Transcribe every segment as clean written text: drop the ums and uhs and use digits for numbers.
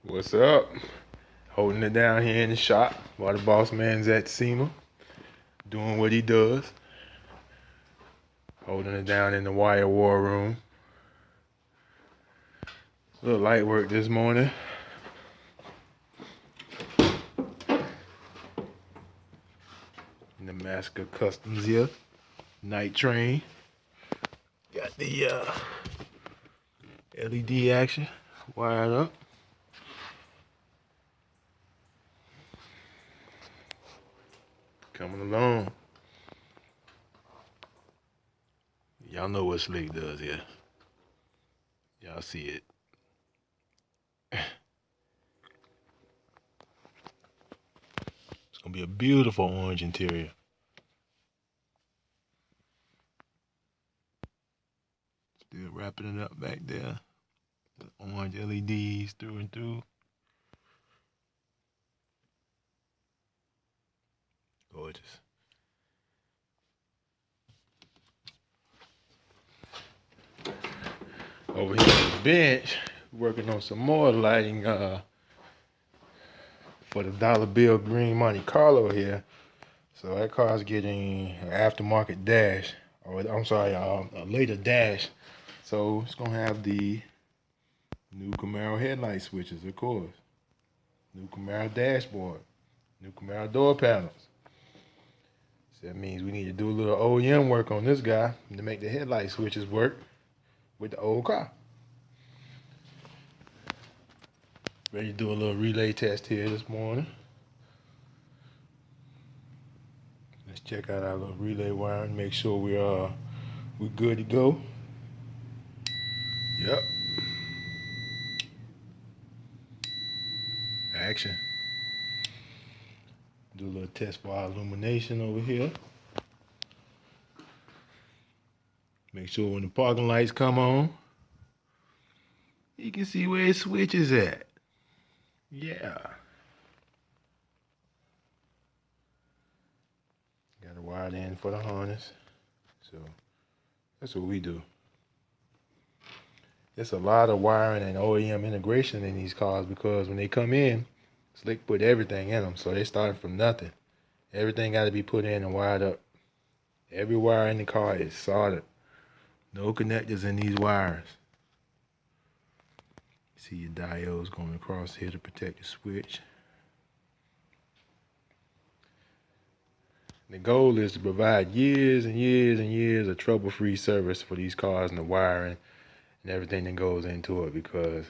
What's up? Holding it down here in the shop while the boss man's at SEMA, doing what he does. Holding it down in the wire war room. A little light work this morning. In the Masker Customs here. Night train. Got the LED action wired up. Coming along. Y'all know what Slick does here. Y'all see it. It's gonna be a beautiful orange interior. Still wrapping it up back there. The orange LEDs through and through. Gorgeous. Over here on the bench, working on some more lighting for the dollar bill green Monte Carlo here. So that car's getting an aftermarket dash, or I'm sorry, a later dash. So it's gonna have the new Camaro headlight switches, of course. New Camaro dashboard, new Camaro door panels. So that means we need to do a little OEM work on this guy to make the headlight switches work with the old car. Ready to do a little relay test here this morning. Let's check out our little relay wire and make sure we're good to go. Yep. Action. Do a little test for our illumination over here. Make sure when the parking lights come on, you can see where his switch is at. Yeah. Got a wired in for the harness. So that's what we do. There's a lot of wiring and OEM integration in these cars because when they come in, Slick put everything in them. So they starting from nothing. Everything got to be put in and wired up. Every wire in the car is soldered. No connectors in these wires. See your diodes going across here to protect the switch. The goal is to provide years and years and years of trouble-free service for these cars and the wiring and everything that goes into it, because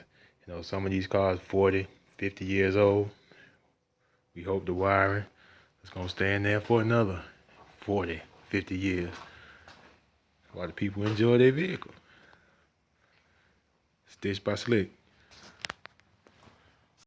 some of these cars 40, 50 years old. We hope the wiring is going to stay in there for another 40, 50 years while the people enjoy their vehicle. Stitched by Slick.